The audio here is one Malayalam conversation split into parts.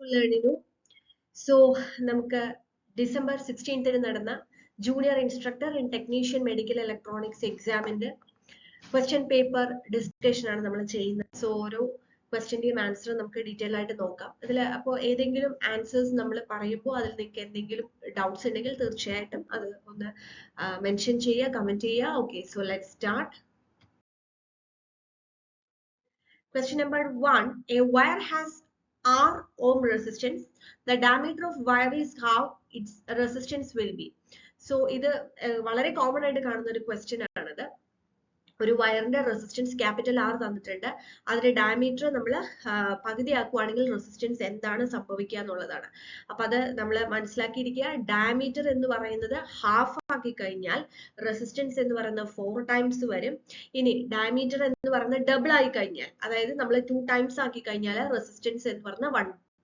ലേണിനു സോ നമുക്ക് ഡിസംബർ 16th നടന്ന junior instructor in technician medical electronics എക്സാമിന്റെ ക്വസ്റ്റ്യൻ പേപ്പർ ഡിസ്കഷൻ ആണ് നമ്മൾ ചെയ്യുന്നത്. സോ ഓരോ ക്വസ്റ്റ്യന്റെയും ആൻസർ നമുക്ക് ഡീറ്റെയിൽ ആയിട്ട് നോക്കാം. ഇതിൽ അപ്പോൾ ഏതെങ്കിലും ആൻസേഴ്സ് നമ്മൾ പറയുമ്പോൾ അതിൽ നിങ്ങൾക്ക് എന്തെങ്കിലും ഡൗട്ട്സ് ഉണ്ടെങ്കിൽ തീർച്ചയായിട്ടും അത് ഒന്ന് മെൻഷൻ ചെയ്യുക, കമന്റ് ചെയ്യുക. Okay, so let's start. Question number 1. A wire has R ohm resistance. The diameter of wire is how its resistance will be. So ഇത് വളരെ കോമൺ ആയിട്ട് കാണുന്ന ഒരു ക്വസ്റ്റ്യൻ ആണത്. ഒരു വയറിന്റെ റെസിസ്റ്റൻസ് ക്യാപിറ്റൽ ആർ തന്നിട്ടുണ്ട്, അതിന്റെ ഡയമീറ്റർ നമ്മൾ പകുതിയാക്കുവാണെങ്കിൽ റെസിസ്റ്റൻസ് എന്താണ് സംഭവിക്കുക എന്നുള്ളതാണ്. അപ്പൊ അത് നമ്മൾ മനസ്സിലാക്കിയിരിക്കുക. ഡയമീറ്റർ എന്ന് പറയുന്നത് ഹാഫ് ആക്കി കഴിഞ്ഞാൽ റെസിസ്റ്റൻസ് എന്ന് പറയുന്നത് 4 ടൈംസ് വരും. ഇനി ഡയമീറ്റർ എന്ന് പറയുന്നത് ഡബിൾ ആയി കഴിഞ്ഞാൽ, അതായത് നമ്മൾ 2 ടൈംസ് ആക്കി കഴിഞ്ഞാൽ റെസിസ്റ്റൻസ് എന്ന് പറഞ്ഞാൽ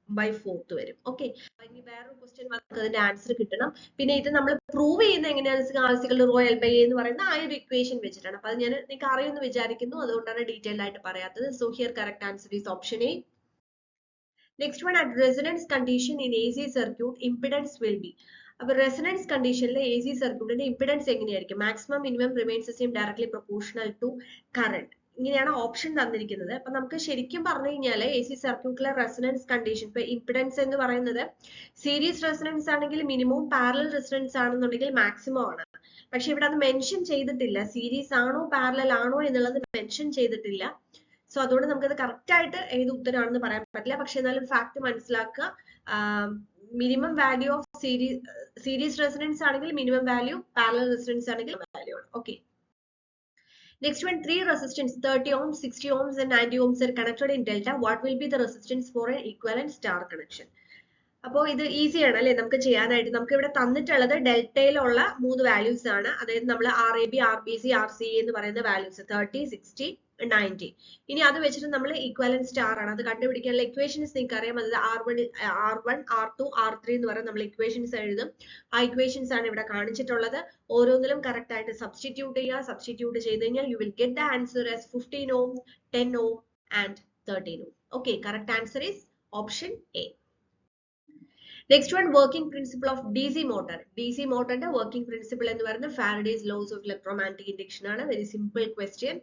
1/4 വരും. ഓക്കെ, ഇനി വേറൊരു ക്വസ്റ്റ്യൻ നമുക്ക് അതിന്റെ ആൻസർ കിട്ടണം. പിന്നെ ഇത് നമ്മൾ പ്രൂവ് ചെയ്യുന്ന എങ്ങനെയാണ് റോ എൽ ബൈ എ എന്ന് പറയുന്ന ആ ഒരു ഇക്വേഷൻ വെച്ചിട്ടാണ്. അപ്പൊ അത് ഞാൻ നിങ്ങൾക്ക് അറിയുമെന്ന് വിചാരിക്കുന്നു, അതുകൊണ്ടാണ് ഡീറ്റെയിൽ ആയിട്ട് പറയാത്തത്. So here correct answer is option A. Next one, at resonance condition in A C circuit impedance will be. അപ്പൊ റെസൊണൻസ് കണ്ടീഷനിൽ എ സി സർക്യൂട്ടിന്റെ ഇംപിഡൻസ് എങ്ങനെയായിരിക്കും? Maximum minimum remains the same directly proportional to current. ഇങ്ങനെയാണ് ഓപ്ഷൻ തന്നിരിക്കുന്നത്. അപ്പൊ നമുക്ക് ശരിക്കും പറഞ്ഞു കഴിഞ്ഞാൽ എ സി സർക്യൂട്ടിലെ റെസൊണൻസ് കണ്ടീഷൻ, ഇപ്പൊ ഇംപിഡൻസ് എന്ന് പറയുന്നത് സീരീസ് റെസൊണൻസ് ആണെങ്കിൽ മിനിമവും പാരലൽ റെസൊണൻസ് ആണെന്നുണ്ടെങ്കിൽ മാക്സിമം ആണ്. പക്ഷെ ഇവിടെ അത് മെൻഷൻ ചെയ്തിട്ടില്ല, സീരീസ് ആണോ പാരലൽ ആണോ എന്നുള്ളത് മെൻഷൻ ചെയ്തിട്ടില്ല. സോ അതുകൊണ്ട് നമുക്കത് കറക്റ്റ് ആയിട്ട് ഏത് ഉത്തരമാണെന്ന് പറയാൻ പറ്റില്ല. പക്ഷെ എന്നാലും ഫാക്ട് മനസ്സിലാക്കുക. Minimum value of series resonance ആണെങ്കിൽ മിനിമം വാല്യൂ, പാരലൽ റെസൊണൻസ് ആണെങ്കിൽ വാല്യൂ ആണ്. Okay, next one, 3 resistance 30 ohms, 60 ohms and 90 ohms are connected in delta. What will be the resistance for an equivalent star connection? അപ്പോൾ ഇത് ഈസി ആണ് അല്ലെ നമുക്ക് ചെയ്യാനായിട്ട്. നമുക്ക് ഇവിടെ തന്നിട്ടുള്ളത് ഡെൽറ്റയിലുള്ള 3 വാല്യൂസ് ആണ്. അതായത് നമ്മൾ R A B, R B C, R C എന്ന് പറയുന്ന വാല്യൂസ് 30, 60, 90. ഇനി അത് വെച്ചിട്ട് നമ്മൾ ഈക്വലന്റ് സ്റ്റാർ ആണ് അത് കണ്ടുപിടിക്കാനുള്ള ഇക്വേഷൻസ് നിങ്ങൾക്ക് അറിയാം. അതായത് R1, R2, R3 എന്ന് പറയുന്ന നമ്മൾ ഇക്വേഷൻസ് എഴുതും. ആ ഇക്വേഷൻസ് ആണ് ഇവിടെ കാണിച്ചിട്ടുള്ളത്. ഓരോന്നിലും കറക്റ്റ് ആയിട്ട് സബ്സ്റ്റിറ്റ്യൂട്ട് ചെയ്യുക. സബ്സ്റ്റിറ്റ്യൂട്ട് ചെയ്ത് കഴിഞ്ഞാൽ you will get the answer as 15 ohm, 10 ohm and 13 ohm. Okay, correct answer is option A. Next one, working principle of DC motor. DC motor ന്റെ working principle എന്ന് പറയുന്നത് Faraday's laws of electromagnetic induction ആണ്. Very simple question.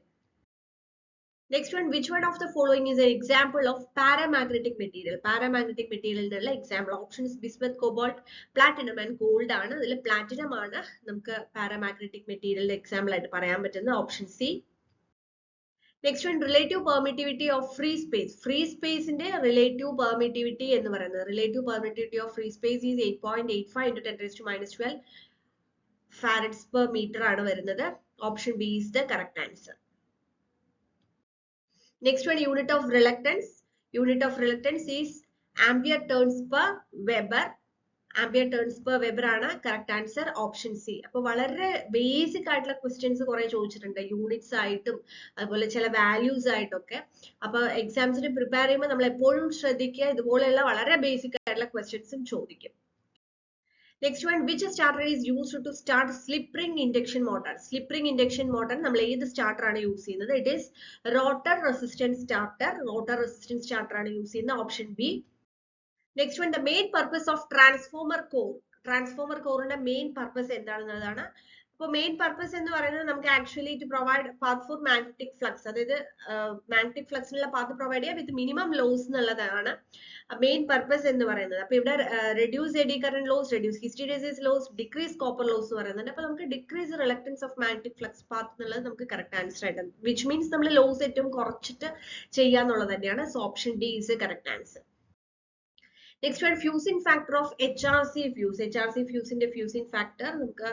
Next one, which one of the following is an example of paramagnetic material? Paramagnetic material ന്റെ example options bismuth, cobalt, platinum and gold ആണ്. അതിൽ platinum ആണ് നമുക്ക് paramagnetic material example ആയിട്ട് പറയാൻ പറ്റുന്ന option C. Next one, relative permittivity of free space. Free space ന്റെ relative permittivity എന്ന് പറയുന്നത്, relative permittivity of free space is 8.85 into 10 raised to minus 12 farads per meter ആണ് വരുന്നത്. Option B is the correct answer. Next one, unit of reluctance. Unit of reluctance is ampere turns per Weber. Ampere turns per Weber ആണ് കറക്റ്റ് ആൻസർ ഓപ്ഷൻ സി. അപ്പൊ വളരെ ബേസിക് ആയിട്ടുള്ള ക്വസ്റ്റ്യൻസ് കുറെ ചോദിച്ചിട്ടുണ്ട്, യൂണിറ്റ്സ് ആയിട്ടും അതുപോലെ ചില വാല്യൂസ് ആയിട്ടൊക്കെ. അപ്പൊ എക്സാംസിന് പ്രിപ്പയർ ചെയ്യുമ്പോൾ നമ്മൾ എപ്പോഴും ശ്രദ്ധിക്കുക, ഇതുപോലെയുള്ള വളരെ ബേസിക് ആയിട്ടുള്ള ക്വസ്റ്റ്യൻസും ചോദിക്കും. Next one, which starter is used to start slip ring induction motor? Slip ring induction motor നമ്മൾ ഏത് സ്റ്റാർട്ടർ ആണ് യൂസ് ചെയ്യുന്നത്? It is rotor resistance starter. Rotor resistance starter ആണ് യൂസ് ചെയ്യുന്നത്. Option B. Next one, the main purpose of transformer core. Transformer core ന്റെ main purpose എന്താണെന്നതാണ്. അപ്പോൾ മെയിൻ പർപ്പസ് എന്ന് പറയുന്നത് നമുക്ക് actually to provide path for magnetic flux, അതായത് മാഗ്നറ്റിക് ഫ്ലക്സിനുള്ള പാത്ത് പ്രൊവൈഡ് ചെയ്യുക വിത്ത് മിനിമം ലോസ് എന്നുള്ളതാണ് മെയിൻ പർപ്പസ് എന്ന് പറയുന്നത്. അപ്പൊ ഇവിടെ reduce eddy current loss, reduce hysteresis loss, decrease copper loss എന്ന് പറയുന്നുണ്ട്. അപ്പൊ നമുക്ക് decrease reluctance of magnetic flux path എന്നുള്ളത് നമുക്ക് കറക്റ്റ് ആൻസർ ആയിട്ട്, വിച്ച് മീൻസ് നമ്മൾ ലോസ് ഏറ്റവും കുറച്ചിട്ട് ചെയ്യാന്നുള്ളത് തന്നെയാണ്. So option D is A correct answer. Next one, fusing factor of HRC fuse. HRC fuse ന്റെ fusing factor നമുക്ക്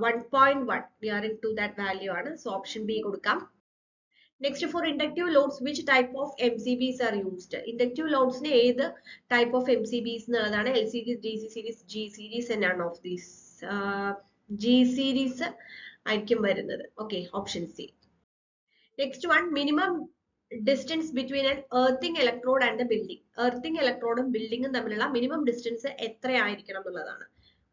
1.1 nearing to that value ആണ്. So option B കൊടുക്കാം. Next, for inductive loads, which type of MCBs are used? Inductive loads ന് ഏത് type of MCBs എന്നുള്ളതാണ്. L series, DC series, G series and none of these. G series ആയിരിക്കും വരുന്നത്. Okay, option C. Next one, minimum distance between an earthing electrode and the building. Earthing electrode ഉം ബിൽഡിംഗും തമ്മിലുള്ള മിനിമം ഡിസ്റ്റൻസ് എത്രയായിരിക്കണം എന്നുള്ളതാണ്.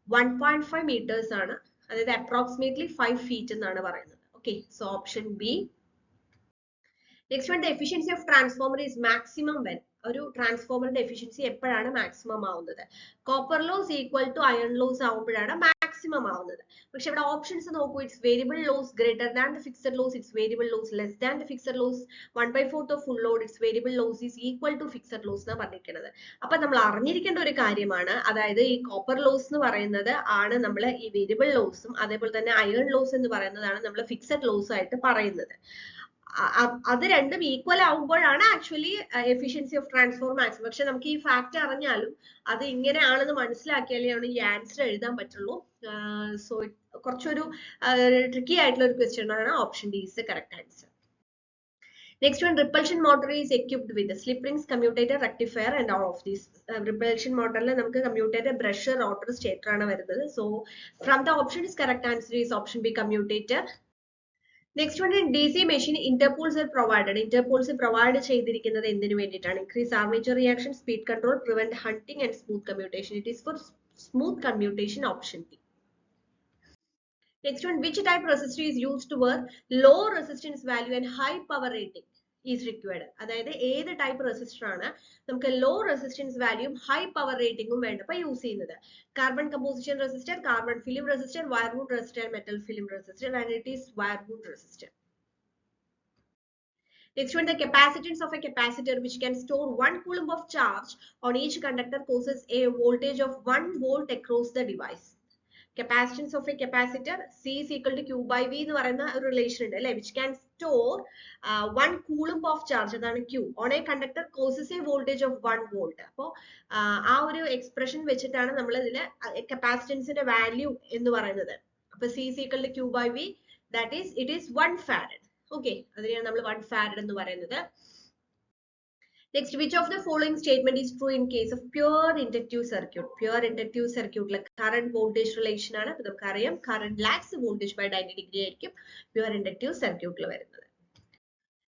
1.5 meters ആണ്, അതായത് അപ്രോക്സിമേറ്റ്ലി 5 feet എന്നാണ് പറയുന്നത്. Okay, so option B. Next one, the efficiency of transformer is maximum when ഒരു ട്രാൻസ്ഫോമറിന്റെ എഫിഷ്യൻസി എപ്പോഴാണ് മാക്സിമം ആവുന്നത്? Copper loss equal to iron loss ആവുമ്പോഴാണ് മാക്സിമം ആവുന്നത്. പക്ഷെ ഇവിടെ ഓപ്ഷൻസ് നോക്കൂ, it's variable loss greater than the fixed loss, it's variable loss less than the fixed loss, 1/4 of full load, it's variable loss is equal to fixed loss എന്നാണ് പറഞ്ഞിരിക്കുന്നത്. അപ്പൊ നമ്മൾ അറിഞ്ഞിരിക്കേണ്ട ഒരു കാര്യമാണ്, അതായത് ഈ കോപ്പർ ലോസ് എന്ന് പറയുന്നത് ആണ് നമ്മൾ ഈ വേരിയബിൾ ലോസും, അതേപോലെ തന്നെ അയൺ ലോസ് എന്ന് പറയുന്നതാണ് നമ്മൾ ഫിക്സഡ് ലോസ് ആയിട്ട് പറയുന്നത്. അത് രണ്ടും ഈക്വൽ ആവുമ്പോഴാണ് actually efficiency of transformer maximum. പക്ഷെ നമുക്ക് ഈ ഫാക്ട് അറിഞ്ഞാലും അത് ഇങ്ങനെയാണെന്ന് മനസ്സിലാക്കിയാലേ ആണ് ഈ ആൻസർ എഴുതാൻ പറ്റുള്ളൂ. സോ കുറച്ചൊരു ട്രിക്കി ആയിട്ടുള്ള ഒരു ക്വസ്റ്റ്യൻ ആണ്. Option D is the correct answer. Next one, repulsion motor is equipped with the slip rings, commutator, rectifier and all of these. Repulsion motor la namukku commutator, brusher, rotor, stator aanu varunathu. So from the options, correct answer is option B, commutator. Next one, in DC machine, interpoles are provided. Interpoles provide ചെയ്തിരിക്കുന്നത് എന്തിനു വേണ്ടിയിട്ടാണ്? Increase armature reaction, speed control, prevent hunting and smooth commutation. It is for smooth commutation, option B. Next one, which type resistor is used where low resistance value and high power rating is required? അതായത് ഏത് ടൈപ്പ് റെസിസ്റ്റർ ആണ് നമുക്ക് ലോ റെസിസ്റ്റൻസ് വാല്യൂം ഹൈ പവർ റേറ്റിംഗും വേണ്ടപ്പോൾ യൂസ് ചെയ്യുന്നത്? Carbon composition resistor, carbon film resistor, wire wound resistor, metal film resistor, and it is wire wound resistor. Next one, the capacitance of a capacitor which can store 1 coulomb of charge on each conductor causes a voltage of 1 volt across the device. Capacitance of a capacitor, C is equal to Q by V എന്ന് പറയുന്ന ഒരു റിലേഷൻ ഉണ്ട് അല്ലെ, which can store 1 coulomb of charge, അതാണ് Q, on a conductor causes a voltage of 1 volt. അപ്പോൾ ആ ഒരു എക്സ്പ്രഷൻ വെച്ചിട്ടാണ് നമ്മൾ ഇതിലെ കപ്പാസിറ്റൻസിന്റെ വാല്യൂ എന്ന് പറയുന്നത്. അപ്പൊ C is equal to Q by V, that is it is 1 farad. Okay, അതിനെയാണ് നമ്മൾ 1 farad എന്ന് പറയുന്നത്. Next, which of the following statement is true in case of pure inductive circuit? Pure inductive circuit like current voltage relation ആണ്. അപ്പോൾ നമുക്കറിയാം current lags voltage by 90 degree ആയിരിക്കും pure inductive circuit ൽ വരുന്നത്.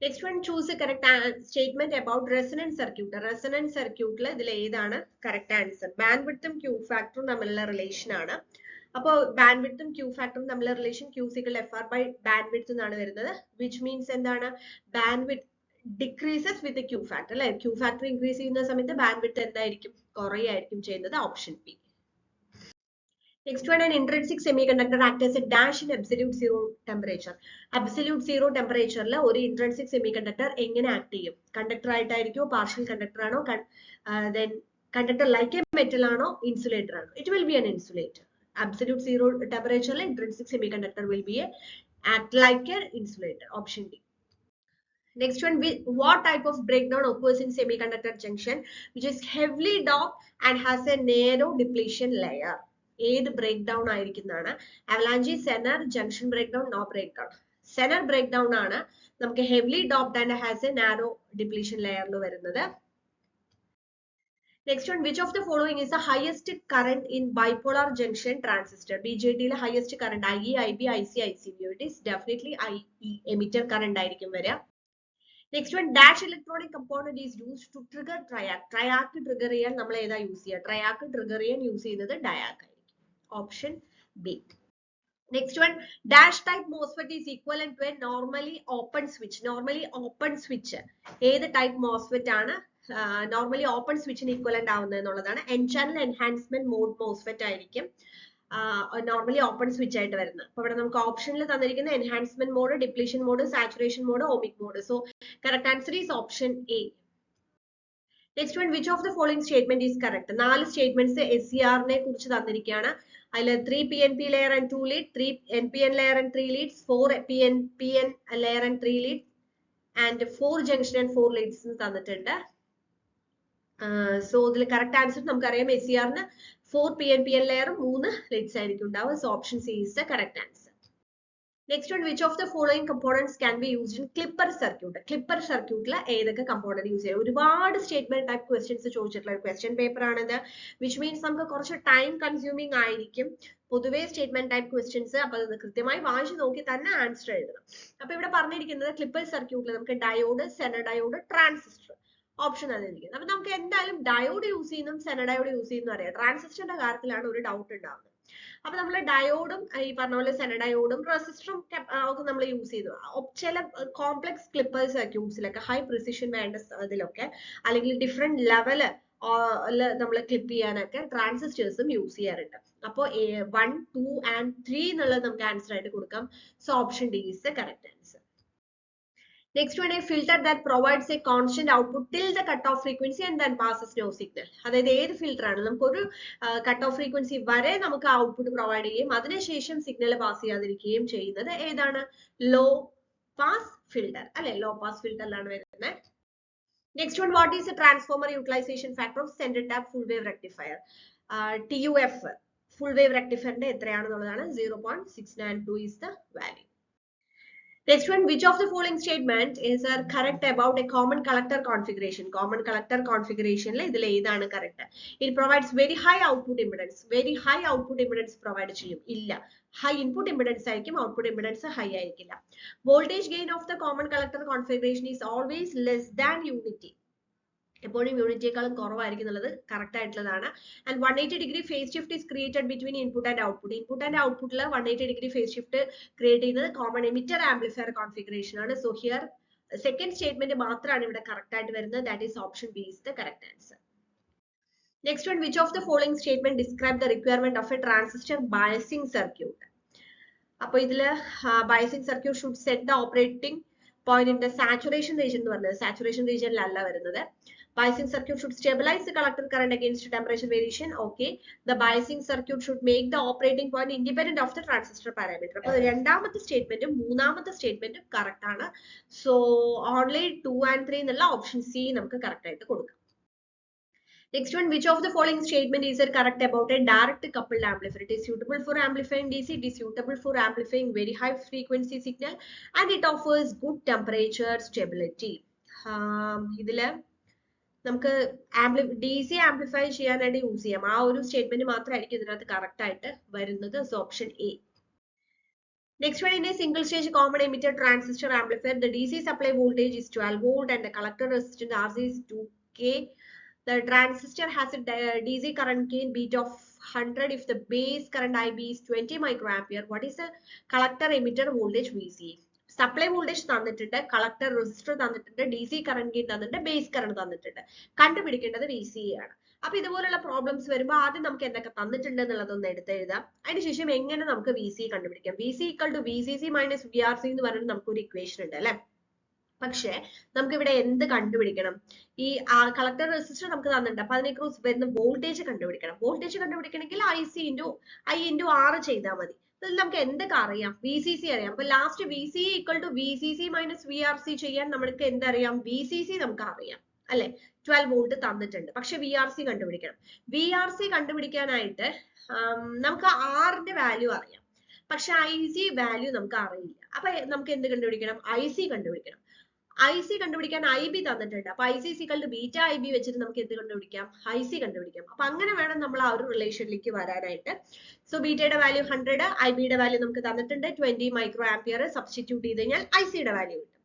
Next one, choose a correct statement about resonant circuit. Resonant circuit ൽ ഇതിൽ ഏതാണ് correct answer? Bandwidthും Q factorഉം തമ്മിലുള്ള റിലേഷൻ ആണ്. അപ്പോൾ ബാൻഡ്വിഡ്ത്തും Q ഫാക്ടറും തമ്മിലുള്ള relation Q is equal to FR by bandwidth എന്നാണ് വരുന്നത്. which means എന്താണ്? Bandwidth decreases with the Q factor അല്ലെ. Q factor increase ചെയ്യുന്ന സമയത്ത് bandwidth എന്തായിരിക്കും? കുറയായിരിക്കും ചെയ്യുന്നത്. Option B. Next one, an intrinsic semiconductor acts as a dash in absolute zero temperature. Absolute zero temperature ൽ ഒരു intrinsic semiconductor എങ്ങനെ ആക്ട് ചെയ്യും? കണ്ടക്ടർ ആയിട്ടായിരിക്കുമോ, പാർഷ്യൽ കണ്ടക്ടർ ആണോ, then conductor like a metal ആണോ, ഇൻസുലേറ്റർ ആണോ? It will be an insulator. Absolute zero temperature ൽ intrinsic semiconductor will be act like an insulator. Option D. Next one, what type of breakdown occurs in semiconductor junction which is heavily doped and has a narrow depletion layer? ഏത് breakdown ആയിരിക്കുന്നതാണ്? Avalanche, Zener, junction breakdown, no breakdown. Zener breakdown ആണ് നമുക്ക് heavily doped and has a narrow depletion layer ൽ വരുന്നത്. Next one, which of the following is the highest current in bipolar junction transistor? BJT ലെ highest current IE, IB, IC, ICV. It is definitely IE, emitter current ആയിരിക്കും വരിക. Next one, dash electronic component is used to trigger triac. Triac trigger ചെയ്യാൻ നമ്മൾ ഏതാ യൂസ് ചെയ്യുക? Triac trigger ചെയ്യാൻ യൂസ് ചെയ്യുന്നത് diac ആയിരിക്കും. Option B. Next one, dash type MOSFET is equivalent to a normally open switch. Normally open switch ഏത് type MOSFET ആണ് നോർമലി ഓപ്പൺ സ്വിച്ചിന് ഈക്വലന്റ് ആവുന്നത് എന്നുള്ളതാണ്? N channel enhancement mode MOSFET ആയിരിക്കും നോർമലി ഓപ്പൺ സ്വിച്ച് ആയിട്ട് വരുന്നത്. അപ്പൊ ഇവിടെ നമുക്ക് ഓപ്ഷനിൽ തന്നിരിക്കുന്ന enhancement mode, depletion mode, saturation mode, ohmic mode. So correct answer is option A. Next one, which of the following statement is correct? 4 statements SCR നെ കുറിച്ച് തന്നിരിക്കുകയാണ്. അതിൽ 3 PNP layer and 2 lead, 3 NPN layer and 3 leads, 4 PN layer and 3 leads and 4 junction and 4 leads തന്നിട്ടുണ്ട്. സോ ഇതിൽ കറക്റ്റ് ആൻസർ നമുക്കറിയാം SCR ന് 4 PNPN ലെയറും 3 ലീഡ്സ് ആയിരിക്കും ഉണ്ടാവുക. So option C is the correct answer. Next one, which of the following components can be used in clipper circuit? Clipper സർക്യൂട്ടിൽ ഏതൊക്കെ കമ്പോണന്റ് യൂസ് ചെയ്യാം? ഒരുപാട് സ്റ്റേറ്റ്മെന്റ് ടൈപ്പ് ക്വസ്റ്റ്യൻസ് ചോദിച്ചിട്ടുള്ള ഒരു ക്വസ്റ്റ്യൻ പേപ്പർ ആണിത്. വിച്ച് മീൻസ് നമുക്ക് കുറച്ച് ടൈം കൺസ്യൂമിങ് ആയിരിക്കും പൊതുവേ സ്റ്റേറ്റ്മെന്റ് ടൈപ്പ് ക്വസ്റ്റ്യൻസ്. അപ്പൊ അത് കൃത്യമായി വായിച്ചു നോക്കി തന്നെ ആൻസർ എഴുതണം. അപ്പൊ ഇവിടെ പറഞ്ഞിരിക്കുന്നത് ക്ലിപ്പർ സർക്യൂട്ടിൽ നമുക്ക് diode, Zener diode, transistor option തന്നിരിക്കുന്നത്. അപ്പൊ നമുക്ക് എന്തായാലും ഡയോഡ് യൂസ് ചെയ്യുന്നതും സെനർ ഡയോഡ് യൂസ് ചെയ്യുന്നതും അറിയാം. ട്രാൻസിസ്റ്ററിന്റെ കാര്യത്തിലാണ് ഒരു ഡൗട്ട് ഉണ്ടാവുന്നത്. അപ്പൊ നമ്മൾ ഡയോഡും ഈ പറഞ്ഞ പോലെ സെനഡയോഡും റെസിസ്റ്ററും ഒക്കെ നമ്മൾ യൂസ് ചെയ്തു. ചില കോംപ്ലക്സ് ക്ലിപ്പർ സർക്യൂട്ട്സിലൊക്കെ ഹൈ പ്രിസിഷൻ വേണ്ട അതിലൊക്കെ അല്ലെങ്കിൽ ഡിഫറെന്റ് ലെവല് നമ്മൾ ക്ലിപ്പ് ചെയ്യാനൊക്കെ ട്രാൻസിസ്റ്റേഴ്സും യൂസ് ചെയ്യാറുണ്ട്. അപ്പോൾ 1, 2 and 3 എന്നുള്ളത് നമുക്ക് ആൻസർ ആയിട്ട് കൊടുക്കാം. So option D is the correct answer. Next one, a filter that provides a constant output till the cutoff frequency and then passes no signal. അതായത് ഏത് ഫിൽറ്റർ ആണ് നമുക്കൊരു കട്ട് ഓഫ് ഫ്രീക്വൻസി വരെ നമുക്ക് ഔട്ട്പുട്ട് പ്രൊവൈഡ് ചെയ്യുകയും അതിനുശേഷം സിഗ്നൽ പാസ് ചെയ്യാതിരിക്കുകയും ചെയ്യുന്നത് ഏതാണ്? ലോ പാസ് ഫിൽറ്റർ അല്ലെ? ലോ പാസ് ഫിൽറ്ററിലാണ് വരുന്നത്. Next one, what is the transformer utilization factor of center tap full wave rectifier? TUF full wave rectifier എത്രയാണെന്നുള്ളതാണ് 0.692 is the value. Next one, which of the following statement is correct about a common collector configuration? Common collector configuration le idile edana correct? It provides very high output impedance. Very high output impedance provide cheyum illa. High input impedance ആയിരിക്കും, output impedance high ആയിരിക്കില്ല. Voltage gain of the common collector configuration is always less than unity. എപ്പോഴും യൂണിറ്റിയേക്കാളും കുറവായിരിക്കും എന്നുള്ളത് കറക്റ്റ് ആയിട്ടുള്ളതാണ്. And 180 degree phase shift is created between input and output. Input and ഔട്ട്പുട്ടിൽ 180 ഡിഗ്രി ഫേസ് ഷിഫ്റ്റ് ക്രിയേറ്റ് ചെയ്യുന്നത് കോമൺ എമിറ്റർ ആംപ്ലിഫയർ കോൺഫിഗറേഷൻ ആണ്. സോ ഹിയർ സെക്കൻഡ് സ്റ്റേറ്റ്മെന്റ് മാത്രമാണ് ഇവിടെ കറക്റ്റ് ആയിട്ട് വരുന്നത്. That is option B is the correct answer. Next one, which of the following statement describe the requirement of a transistor biasing circuit? അപ്പോൾ ഇതില് biasing circuit should set the operating point in the saturation region എന്ന് പറഞ്ഞത് സാച്ചുറേഷൻ റീജിയനിലല്ല വരുന്നത്. Biasing circuit should stabilize the collector current against temperature variation. Okay. The biasing circuit should make the operating point independent of the transistor parameter. അപ്പോൾ രണ്ടാമത്തെ സ്റ്റേറ്റ്മെന്റും മൂന്നാമത്തെ സ്റ്റേറ്റ്മെന്റും കറക്റ്റ് ആണ്. സോ ഓൺലി 2 and 3 എന്നുള്ള ഓപ്ഷൻ സി നമുക്ക് കറക്റ്റ് ആയിട്ട് കൊടുക്കാം. Next one, which of the following statement is correct about a direct coupled amplifier? It is suitable for amplifying DC, it is suitable for amplifying very high frequency signal, and it offers good temperature stability. ഇതില് നമുക്ക് DC ആംപ്ലിഫൈ ചെയ്യാനായിട്ട് യൂസ് ചെയ്യാം. ആ ഒരു സ്റ്റേറ്റ്മെന്റ് മാത്രമായിരിക്കും ഇതിനകത്ത് കറക്റ്റ് ആയിട്ട് വരുന്നത്. So option A. Next one, in a single stage common emitter transistor amplifier, the DC supply voltage is 12 volt and the collector resistance RC is 2K. The transistor has a DC current gain beat of 100 if the base current IB is 20 microampere. What is the collector emitter voltage VC? Supply voltage തന്നിട്ടുണ്ട്, കളക്ടർ റെസിസ്റ്റർ തന്നിട്ടുണ്ട്, DC കറന്റ് ഗെയിൻ തന്നിട്ടുണ്ട്, ബേസ് കറന്റ് തന്നിട്ടുണ്ട്. കണ്ടുപിടിക്കേണ്ടത് VC ആണ്. അപ്പൊ ഇതുപോലുള്ള പ്രോബ്ലംസ് വരുമ്പോൾ ആദ്യം നമുക്ക് എന്തൊക്കെ തന്നിട്ടുണ്ട് എന്നുള്ളതൊന്ന് എടുത്തെഴുതാം. അതിനുശേഷം എങ്ങനെ നമുക്ക് VC കണ്ടുപിടിക്കാം. VC = VCC - VRC എന്ന് പറഞ്ഞിട്ട് നമുക്കൊരു ഇക്വേഷൻ ഉണ്ട് അല്ലെ. പക്ഷെ നമുക്ക് ഇവിടെ എന്ത് കണ്ടുപിടിക്കണം? ഈ കളക്ടർ റെസിസ്റ്റർ നമുക്ക് തന്നിട്ടുണ്ട്. അപ്പൊ അതിനെ ക്രോസ് വരുന്ന വോൾട്ടേജ് കണ്ടുപിടിക്കണം. വോൾട്ടേജ് കണ്ടുപിടിക്കണമെങ്കിൽ IC × I × R ചെയ്താൽ മതി. നമുക്ക് എന്തൊക്കെ അറിയാം? VCC അറിയാം. അപ്പൊ ലാസ്റ്റ് VC = VCC - VRC ചെയ്യാൻ നമ്മൾക്ക് എന്തറിയാം? VCC നമുക്ക് അറിയാം അല്ലെ. 12 വോൾട്ട് തന്നിട്ടുണ്ട്. പക്ഷെ VRC കണ്ടുപിടിക്കണം. VRC കണ്ടുപിടിക്കാനായിട്ട് നമുക്ക് R ന്റെ വാല്യൂ അറിയാം, പക്ഷെ IC വാല്യൂ നമുക്ക് അറിയില്ല. അപ്പൊ നമുക്ക് എന്ത് കണ്ടുപിടിക്കണം? IC കണ്ടുപിടിക്കണം. IC കണ്ടുപിടിക്കാൻ IB തന്നിട്ടുണ്ട്. അപ്പൊ IC = ബീറ്റാ IB വെച്ചിട്ട് നമുക്ക് എന്ത് കണ്ടുപിടിക്കാം? IC കണ്ടുപിടിക്കാം. അപ്പൊ അങ്ങനെ വേണം നമ്മൾ ആ ഒരു റിലേഷനിലേക്ക് വരാനായിട്ട്. സോ ബീറ്റയുടെ വാല്യൂ 100, IBയുടെ വാല്യൂ നമുക്ക് തന്നിട്ടുണ്ട് 20 മൈക്രോ ആംപിയർ. സബ്സ്റ്റിറ്റ്യൂട്ട് ചെയ്ത് കഴിഞ്ഞാൽ ICയുടെ വാല്യൂ കിട്ടും.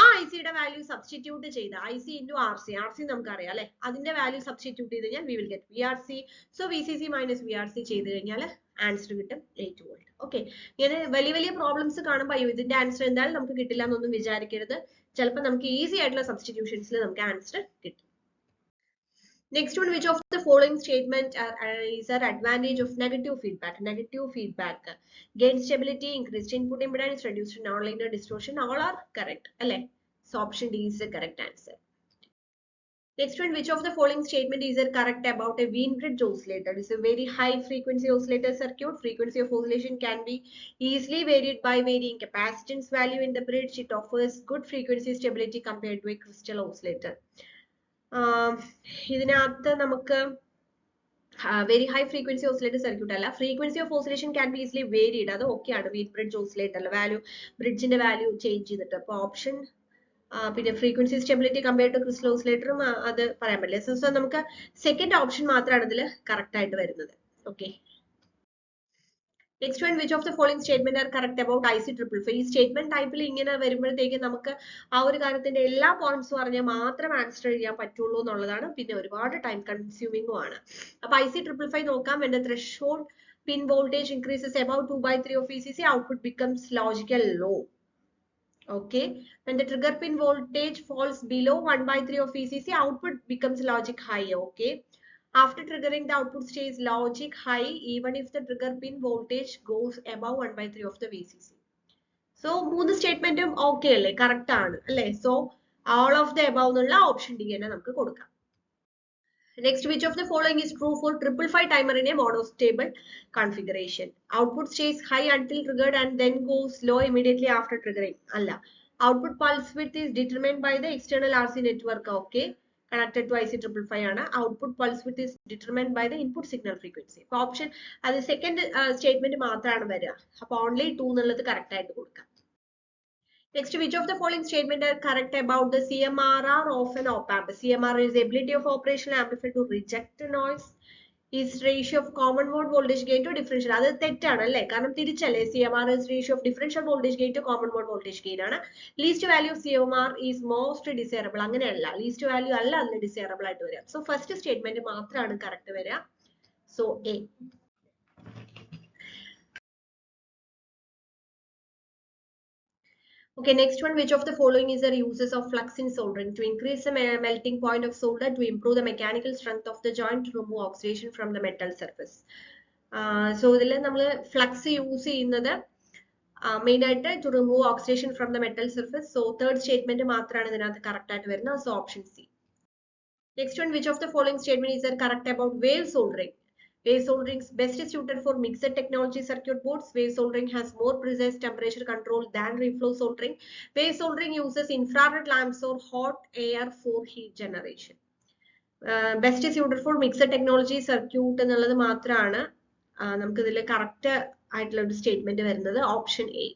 ആ ICയുടെ വാല്യൂ സബ്സ്റ്റിറ്റ്യൂട്ട് ചെയ്ത് IC × RC നമുക്കറിയാം അല്ലെ. അതിന്റെ വാല്യൂ സബ്സ്റ്റിറ്റ്യൂട്ട് ചെയ്ത് കഴിഞ്ഞാൽ we will get VRC. So VCC - VRC ചെയ്ത് കഴിഞ്ഞാൽ ആൻസർ കിട്ടും 8 വോൾട്ട്. ഓക്കെ. ഇങ്ങനെ വലിയ വലിയ പ്രോബ്ലംസ് കാണുമ്പോൾ അയ്യോ ഇതിന്റെ ആൻസർ എന്തായാലും നമുക്ക് കിട്ടില്ല എന്നൊന്നും വിചാരിക്കരുത്. ചിലപ്പോൾ നമുക്ക് ഈസി ആയിട്ടുള്ള സബ്സ്റ്റിറ്റ്യൂഷൻസിൽ നമുക്ക് ആൻസർ കിട്ടും. Next one, which of the following statement is an advantage of negative feedback? Negative feedback. Gain stability, increased input impedance, reduced nonlinear distortion, all are correct. So option D is the correct answer. Next one, which of the following statement is correct about a Wien bridge oscillator? It is a very high frequency oscillator circuit. Frequency of oscillation can be easily varied by varying capacitance value in the bridge. It offers good frequency stability compared to a crystal oscillator. ഇതിനകത്ത് നമുക്ക് very high frequency oscillator circuit അല്ല. Frequency of oscillation can be easily varied. അത് ഓക്കെയാണ്. Wien bridge oscillator വാല്യൂ ബ്രിഡ്ജിന്റെ വാല്യൂ ചേഞ്ച് ചെയ്തിട്ട്. അപ്പൊ ഓപ്ഷൻ പിന്നെ frequency stability compared to crystal ഓസിലേറ്ററും അത് പറയാൻ പറ്റില്ല. സോ നമുക്ക് സെക്കൻഡ് ഓപ്ഷൻ മാത്രമാണ് ഇതിൽ കറക്റ്റ് ആയിട്ട് വരുന്നത്. Okay. Next one, which of the following statement are correct about IC555? ഈ സ്റ്റേറ്റ്മെന്റ് ടൈപ്പിൽ ഇങ്ങനെ വരുമ്പോഴത്തേക്ക് നമുക്ക് ആ ഒരു കാര്യത്തിന്റെ എല്ലാ പോയിന്റ്സും പറഞ്ഞാൽ മാത്രം ആൻസർ ചെയ്യാൻ പറ്റുള്ളൂ എന്നുള്ളതാണ്. പിന്നെ ഒരുപാട് ടൈം കൺസ്യൂമിംഗും ആണ്. അപ്പൊ IC555 നോക്കാം. when the threshold pin voltage increases above 2/3 of VCC, output becomes logical low. Okay, when the trigger pin voltage falls below 1/3 of VCC, output becomes logic high. Okay, after triggering, the output stays logic high even if the trigger pin voltage goes above 1/3 of the VCC. So, മൂന്ന് സ്റ്റേറ്റ്മെന്റും ഓക്കെ അല്ലേ, കറക്റ്റ് ആണ് അല്ലേ? So all of the above എന്നുള്ള ഓപ്ഷൻ ഡി തന്നെ നമുക്ക് കൊടുക്കാം. Next, which of the following is true for 555 timer in a monostable configuration? Output stays high until triggered and then goes low immediately after triggering. Alla. Output pulse width is determined by the external RC network. Okay, connected to IC555 ആണ്. Output pulse width is determined by the input signal frequency. അപ്പോൾ ഓപ്ഷൻ അത് സെക്കൻഡ് സ്റ്റേറ്റ്മെന്റ് മാത്രമാണ് വരിക. അപ്പോൾ ഓൺലി 2 എന്നുള്ളത് കറക്റ്റ് ആയിട്ട് കൊടുക്കാം. Next, which of the following statement are correct about the CMRR of an op-amp? CMRR is the ability of operational amplifier to reject noise. Is ratio of common mode voltage gain to differential. അത് തെറ്റാണ് അല്ലേ? കാരണം തിരിച്ചല്ലേ, CMRR is ratio of differential voltage gain to common mode voltage gain ആണ്. Least value of CMRR is most desirable. അങ്ങനെയല്ല, least value അല്ല അതിന് desirable ആയിട്ട് വരിക. So first statement മാത്രമാണ് correct വരിക. So A. Okay, next one, which of the following is the uses of flux in soldering? To increase the melting point of solder, to improve the mechanical strength of the joint, to remove oxidation from the metal surface. So ഇതിൽ നമ്മൾ flux use ചെയ്യുന്നത് main ആയിട്ട് to remove oxidation from the metal surface. So third statement മാത്രമാണ് ഇതിനകത്ത് correct ആയിട്ട് വരുന്നത്. So option C. Next one, which of the following statement is correct about wave soldering? Wave soldering is best suited for mixed technology circuit boards. Wave soldering has more precise temperature control than reflow soldering. Wave soldering uses infrared lamps or hot air for heat generation. Best suited for mixed technology circuit എന്നുള്ളത് മാത്രമാണ് നമുക്ക് ഇതിൽ കറക്റ്റ് ആയിട്ടുള്ള ഒരു സ്റ്റേറ്റ്മെന്റ് വരുന്നത്. Option A.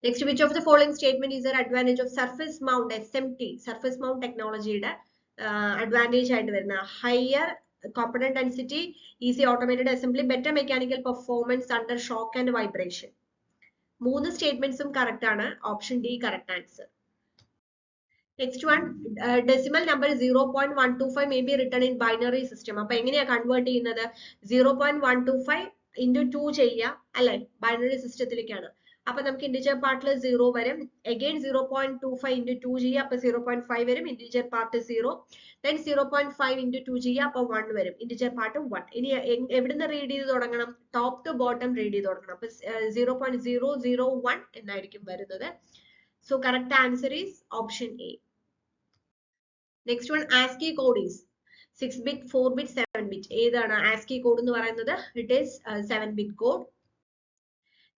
Next, which of the following statement is an advantage of surface mount SMT, surface mount technologyയുടെ advantage ആയിട്ട് വരുന്ന? Higher component density, easy automated assembly, better mechanical performance under shock and vibration. മൂന്ന് സ്റ്റേറ്റ്മെന്റ്സും കറക്റ്റ് ആണ്. Option D correct answer. Next one, decimal number 0.125 may be written in binary system. അപ്പൊ എങ്ങനെയാ കൺവേർട്ട് ചെയ്യുന്നത്? 0.125 into 2 ചെയ്യുക അല്ലെ, ബൈനറി സിസ്റ്റത്തിലേക്കാണ്. അപ്പൊ നമുക്ക് ഇന്റിജർ പാർട്ടിൽ 0 വരും, അഗൈൻ 0.25 into 2 ചെയ്യുക, അപ്പൊ 0.5 വരും, ഇന്റിജർ പാർട്ട് 0, then 0.5 into 2 ചെയ്യുക, അപ്പൊ 1 വരും, ഇന്റിജർ പാർട്ട് 1. ഇനി എവിടുന്ന് റീഡ് ചെയ്ത് തുടങ്ങണം? ടോപ്പ് ടു ബോട്ടം റീഡ് ചെയ്ത് തുടങ്ങണം. അപ്പൊ 0.001 എന്നായിരിക്കും വരുന്നത്. So correct answer is option A. Next one, ASCII code is 6-bit, 4-bit, 7-bit. ഏതാണ് ASCII code എന്ന് പറയുന്നത്? It is 7-bit code.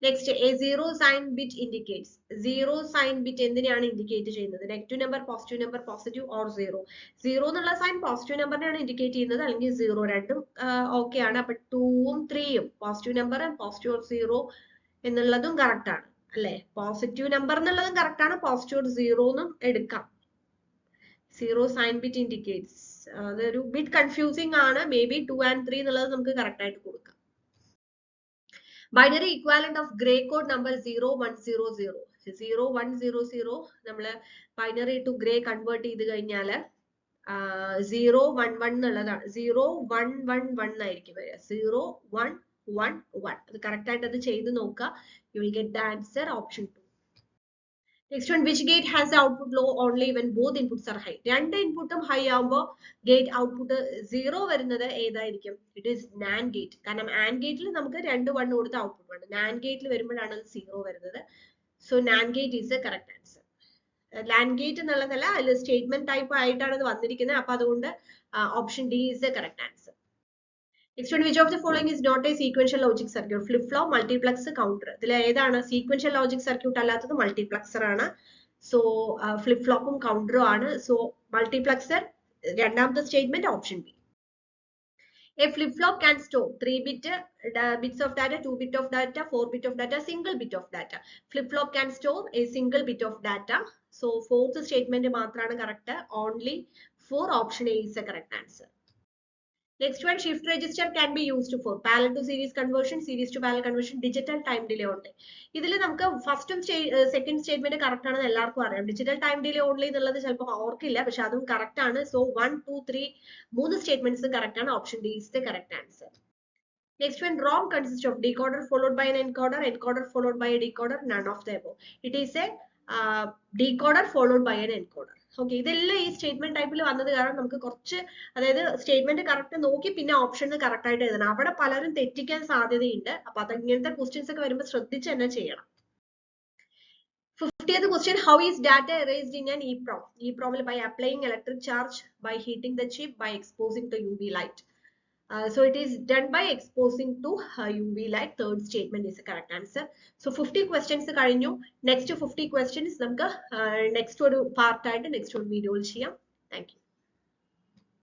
Next, a zero sign bit indicates. Zero sign bit എന്തിനെയാണ് ഇൻഡിക്കേറ്റ് ചെയ്യുന്നത്? Negative number, positive number, positive or zero. Zero എന്നുള്ള സൈൻ പോസിറ്റീവ് നമ്പറിനെയാണ് ഇൻഡിക്കേറ്റ് ചെയ്യുന്നത്, അല്ലെങ്കിൽ സീറോ. രണ്ടും ഓക്കെ ആണ്. അപ്പൊ 2ഉം 3ഉം positive number, positive or zero എന്നുള്ളതും കറക്റ്റ് ആണ് അല്ലെ? പോസിറ്റീവ് നമ്പർ എന്നുള്ളതും കറക്റ്റ് ആണ്, പോസിറ്റീവ് ഓർ സീറോ എന്നും എടുക്കാം. സീറോ സൈൻ ബിറ്റ് ഇൻഡിക്കേറ്റ്സ്, അതൊരു ബിറ്റ് കൺഫ്യൂസിംഗ് ആണ്. മേ ബി 2 and 3 എന്നുള്ളത് നമുക്ക് കറക്റ്റ് ആയിട്ട് കൊടുക്കാം. Binary equivalent of Gray code number 0100. 0100 നമ്മള് ബൈനറി ടു ഗ്രേ കൺവേർട്ട് ചെയ്ത് കഴിഞ്ഞാൽ 011 എന്നുള്ളതാണ്. 0111 ആയിരിക്കും വരിക. 0111. അത് കറക്റ്റ് ആയിട്ട് അത് ചെയ്ത് നോക്കുക. You will get the answer option 2. Next one, which gate has the output low only when both inputs are high? രണ്ട് ഇൻപുട്ടും ഹൈ ആവുമ്പോൾ ഗേറ്റ് ഔട്ട്പുട്ട് 0 വരുന്നത് ഏതായിരിക്കും? It is NAND gate. കാരണം AND ഗേറ്റിൽ നമുക്ക് 2 1 കൊടുത്ത ഔട്ട്പുട്ട് ഉണ്ട്. NAND ഗേറ്റിൽ വരുമ്പോഴാണ് അത് 0 വരുന്നത്. So NAND gate is A correct answer. LAN gate എന്നുള്ളതല്ല, അതിൽ സ്റ്റേറ്റ്മെന്റ് ടൈപ്പ് ആയിട്ടാണ് അത് വന്നിരിക്കുന്നത്. അപ്പൊ അതുകൊണ്ട് option D is A correct answer. Next one, which of the following is not a sequential logic circuit? Flip flop, multiplex, counter. ഇതിൽ ഏതാണ് sequential logic circuit അല്ലാത്തത്? മൾട്ടിപ്ലക്സർ ആണ്. സോ ഫ്ലിപ്പ് ഫ്ലോപ്പും കൗണ്ടറും ആണ്. സോ മൾട്ടിപ്ലക്സർ രണ്ടാമത്തെ statement option B. A flip flop can store 3 bits of data, 2 bit of data, 4 bit of data, single bit of data. Flip flop can store a single bit of data. So fourth statement മാത്രമാണ് correct. Only 4, option A is the correct answer. Next one, shift register can be used for parallel to series conversion, series to parallel conversion, digital time delay only. ഇതിൽ നമുക്ക് ഫസ്റ്റും സെക്കൻഡ് സ്റ്റേറ്റ്മെന്റ് കറക്റ്റ് ആണെന്ന് എല്ലാവർക്കും അറിയാം. ഡിജിറ്റൽ ടൈം ഡിലേ ഓൺലി എന്നുള്ളത് ചിലപ്പോൾ ഓർക്കില്ല, പക്ഷെ അതും കറക്റ്റ് ആണ്. സോ 1 2 3 മൂന്ന് സ്റ്റേറ്റ്മെന്റ്സും കറക്റ്റ് ആണ്. Option D is the correct answer. Next one, ROM consists of decoder followed by an encoder, encoder followed by a decoder, none of the above. It is a decoder followed by an encoder. Okay, ഇതെല്ലാം ഈ സ്റ്റേറ്റ്മെന്റ് ടൈപ്പിൽ വന്നത് കാരണം നമുക്ക് കുറച്ച്, അതായത് സ്റ്റേറ്റ്മെന്റ് കറക്റ്റ് നോക്കി പിന്നെ ഓപ്ഷൻ കറക്റ്റ് ആയിട്ട് എഴുതണം. അവിടെ പലരും തെറ്റിക്കാൻ സാധ്യതയുണ്ട്. അപ്പൊ അത് ഇങ്ങനത്തെ ക്വസ്റ്റ്യൻസ് ഒക്കെ വരുമ്പോൾ ശ്രദ്ധിച്ച് തന്നെ ചെയ്യണം. 50th question, how is data erased in an EEPROM? EEPROM by applying electric charge, by heating the chip, by exposing to UV light. So it is done by exposing to UV light. Third statement is the correct answer. So 50 questions കഴിഞ്ഞു. Next 50 questions നമുക്ക് next ഒരു part ആയിട്ട് next ഒരു video ൽ ചെയ്യാം. Thank you.